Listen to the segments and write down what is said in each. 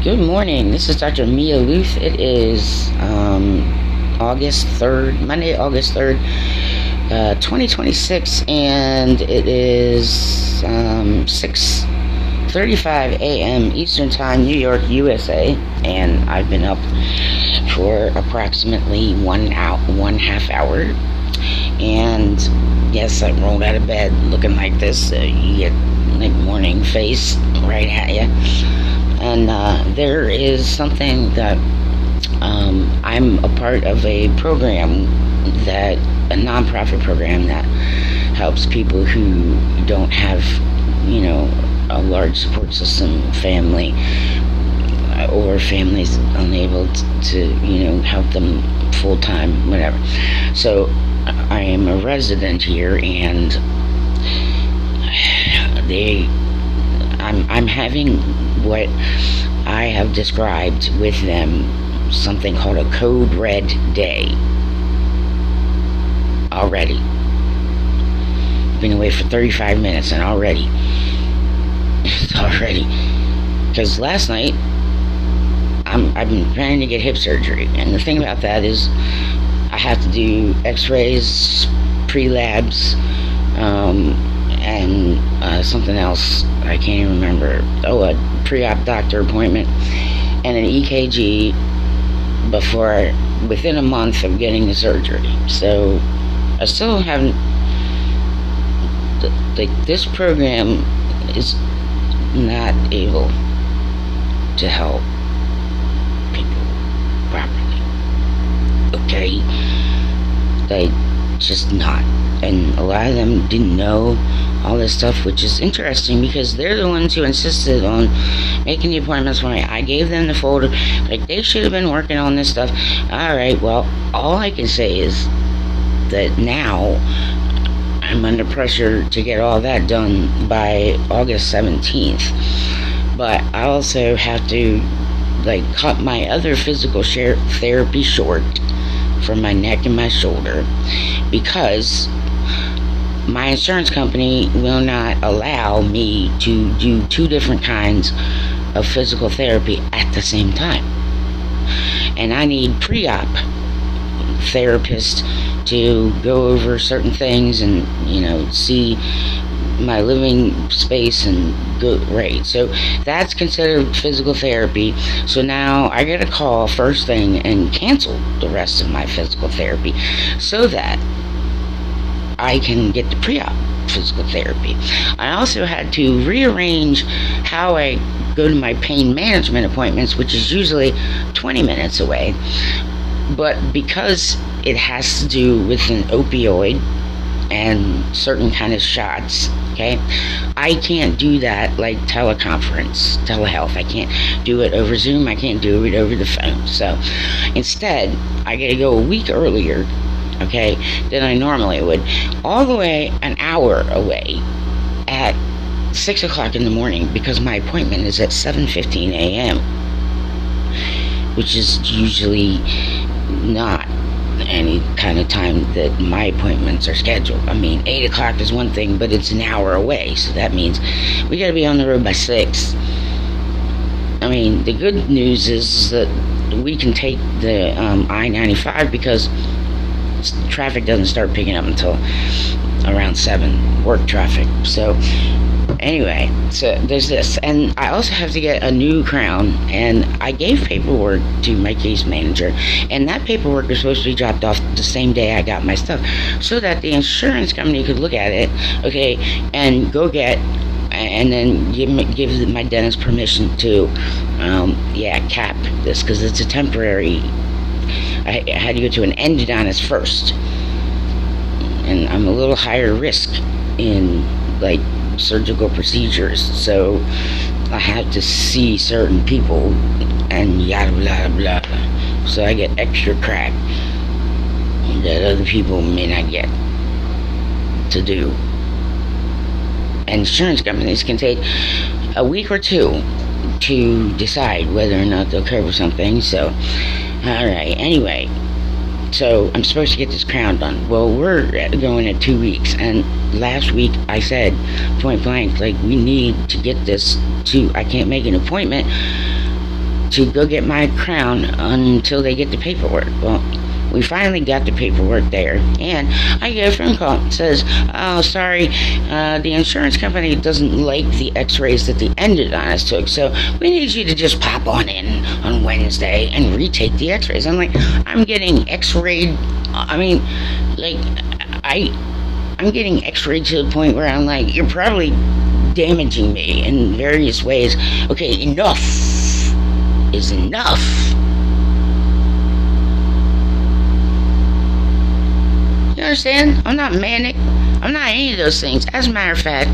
Good morning. This is Dr. Mia Luth. It is August 3rd, Monday, August 3rd, 2026, and it is 6:35 a.m. Eastern Time, New York, USA, and I've been up for approximately 1.5 hours. And yes, I rolled out of bed looking like this. You get like morning face right at you. And there is something that I'm a part of a nonprofit program that helps people who don't have, a large support system, family, or families unable to, help them full time, whatever. So I am a resident here, and I'm having what I have described with them something called a code red day already. Been away for 35 minutes and already because last night I've been planning to get hip surgery, and the thing about that is I have to do x-rays, pre-labs, and something else I can't even remember. A pre-op doctor appointment and an EKG within a month of getting the surgery. So I still haven't. This program is not able to help people properly. Okay, just not. And a lot of them didn't know all this stuff, which is interesting because they're the ones who insisted on making the appointments for me. I gave them the folder. They should have been working on this stuff. Alright, well, all I can say is that now I'm under pressure to get all that done by August 17th. But I also have to cut my other physical therapy short for my neck and my shoulder because my insurance company will not allow me to do two different kinds of physical therapy at the same time. And I need pre-op therapists to go over certain things and, see my living space and go right. So that's considered physical therapy. So now I get a call first thing and cancel the rest of my physical therapy so that I can get the pre-op physical therapy. I also had to rearrange how I go to my pain management appointments, which is usually 20 minutes away. But because it has to do with an opioid and certain kind of shots, okay, I can't do that like telehealth. I can't do it over Zoom. I can't do it over the phone. So instead, I got to go a week earlier, okay, than I normally would, all the way an hour away at 6 o'clock in the morning because my appointment is at 7:15 a.m., which is usually not any kind of time that my appointments are scheduled. 8 o'clock is one thing, but it's an hour away, so that means we got to be on the road by 6. The good news is that we can take the I-95 because traffic doesn't start picking up until around 7, work traffic. So anyway, so there's this, and I also have to get a new crown, and I gave paperwork to my case manager, and that paperwork is supposed to be dropped off the same day I got my stuff so that the insurance company could look at it, okay, and go get and then give my dentist permission to cap this because it's a temporary. I had to go to an endodontist first, and I'm a little higher risk in surgical procedures, so I have to see certain people and yada blah blah. So I get extra crap that other people may not get to do. And insurance companies can take a week or two to decide whether or not they'll cover something. So alright, anyway, so I'm supposed to get this crown done. Well, we're going at 2 weeks, and last week I said point blank, we need to get this I can't make an appointment to go get my crown until they get the paperwork. Well, we finally got the paperwork there, and I get a phone call that says, oh, sorry, the insurance company doesn't like the x-rays that the endodontists took, so we need you to just pop on in on Wednesday and retake the x-rays. I'm like, I'm getting x-rayed, I'm getting x-rayed to the point where I'm like, you're probably damaging me in various ways. Okay, enough is enough. You understand? I'm not manic. I'm not any of those things. As a matter of fact,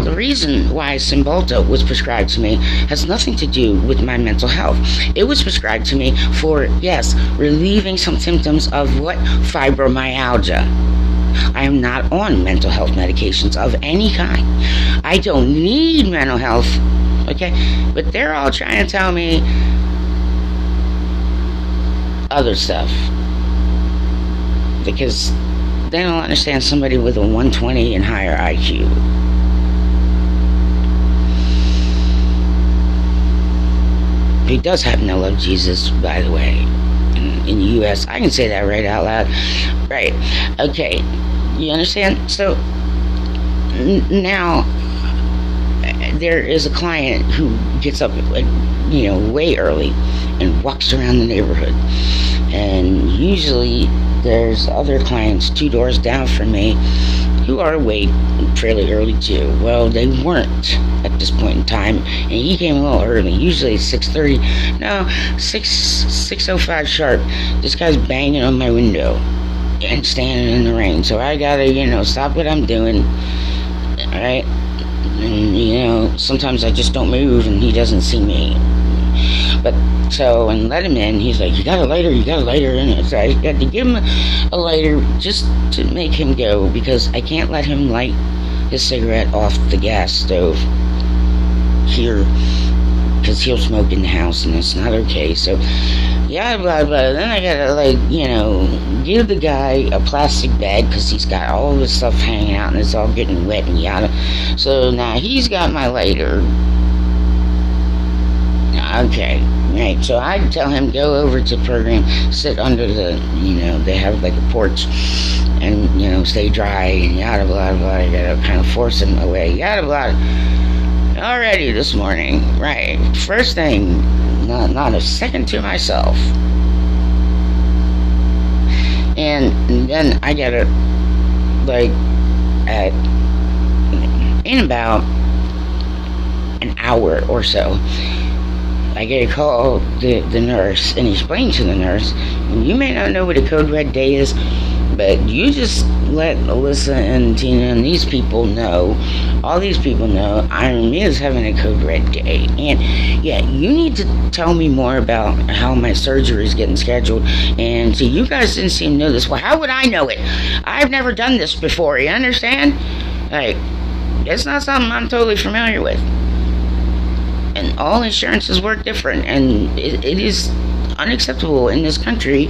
the reason why Cymbalta was prescribed to me has nothing to do with my mental health. It was prescribed to me for, yes, relieving some symptoms of what? Fibromyalgia. I am not on mental health medications of any kind. I don't need mental health, okay? But they're all trying to tell me other stuff, because they don't understand somebody with a 120 and higher IQ. He does happen to love Jesus, by the way, in the U.S. I can say that right out loud. Right. Okay. You understand? So, now, there is a client who gets up, way early and walks around the neighborhood. And usually, there's other clients 2 doors down from me who are awake fairly early too. Well, they weren't at this point in time, and he came a little early. Usually 6:30. No, 6:05 sharp. This guy's banging on my window and standing in the rain. So I gotta, stop what I'm doing. Alright? And, sometimes I just don't move and he doesn't see me. But, and let him in. He's like, you got a lighter? And so I got to give him a lighter just to make him go, because I can't let him light his cigarette off the gas stove here, because he'll smoke in the house and it's not okay. So, yeah, blah, blah. Then I gotta, give the guy a plastic bag, because he's got all this stuff hanging out and it's all getting wet and yada. So now he's got my lighter. Okay, right. So I tell him, go over to the program, sit under the, they have like a porch, and, stay dry, and yada, blah, blah. I gotta kind of force him away, yada, blah. Already this morning, right. First thing, not a second to myself. And then I gotta, in about an hour or so, I get a call the nurse, and explain to the nurse, you may not know what a code red day is, but you just let Alyssa and Tina and these people know, all these people know, Iron Me is having a code red day. And yeah, you need to tell me more about how my surgery is getting scheduled. And so you guys didn't seem to know this. Well, how would I know it? I've never done this before, you understand? It's not something I'm totally familiar with. And all insurances work different, and it is unacceptable in this country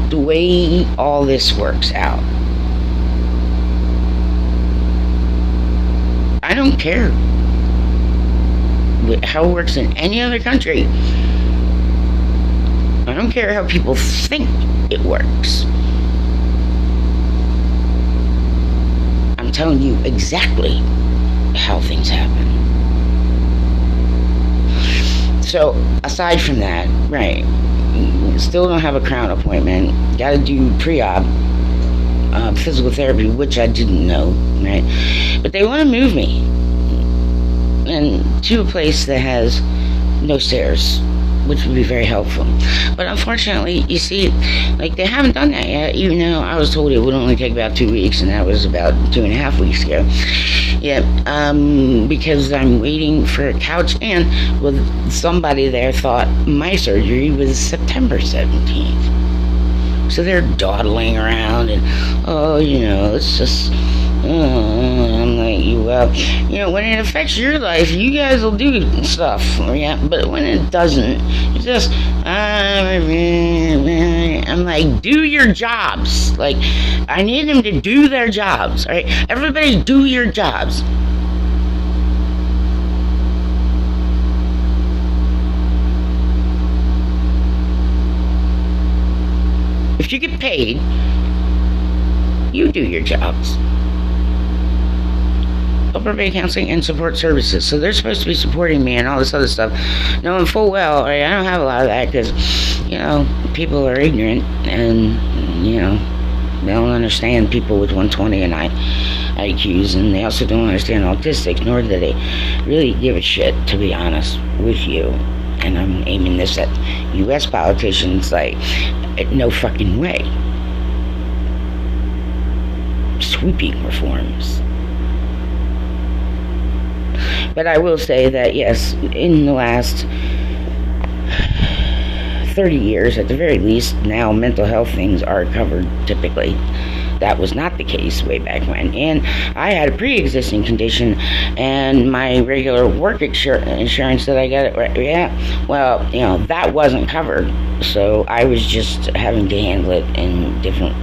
the way all this works out. I don't care how it works in any other country. I don't care how people think it works. I'm telling you exactly how things happen. So, aside from that, right, still don't have a crown appointment. Got to do pre-op physical therapy, which I didn't know, right? But they want to move me to a place that has no stairs, which would be very helpful. But unfortunately, you see, they haven't done that yet, even though I was told it would only take about 2 weeks, and that was about 2.5 weeks ago. Yeah, because I'm waiting for a couch, and somebody there thought my surgery was September 17th. So they're dawdling around, and, it's just, I'm like, well, when it affects your life, you guys will do stuff, yeah, but when it doesn't, it's just, I'm like, do your jobs. I need them to do their jobs, all right? Everybody do your jobs. if you get paid, you do your jobs. They'll provide counseling and support services. So they're supposed to be supporting me and all this other stuff, knowing full well, I don't have a lot of that because, people are ignorant and, they don't understand people with 120 and IQs, and they also don't understand autistics, nor do they really give a shit, to be honest with you. And I'm aiming this at U.S. politicians, like, no fucking way. Sweeping reforms. But I will say that, yes, in the last 30 years, at the very least, now mental health things are covered typically. That was not the case way back when. And I had a pre-existing condition, and my regular work insurance that I got, that wasn't covered. So I was just having to handle it in different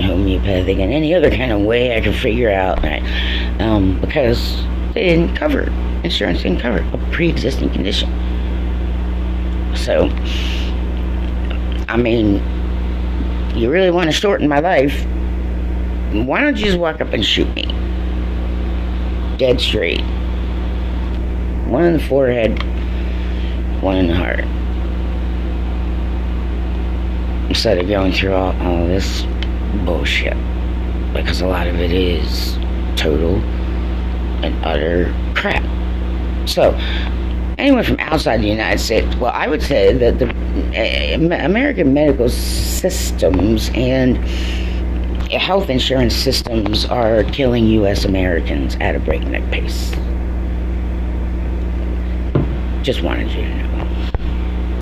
homeopathic and any other kind of way I could figure out, right? Because they didn't cover it. Insurance didn't cover a pre-existing condition. So, you really want to shorten my life, why don't you just walk up and shoot me? Dead straight. One in the forehead, one in the heart. Instead of going through all this bullshit. Because a lot of it is total and utter crap. So, anyone from outside the United States, well, I would say that the American medical systems and health insurance systems are killing U.S. Americans at a breakneck pace. Just wanted you to know.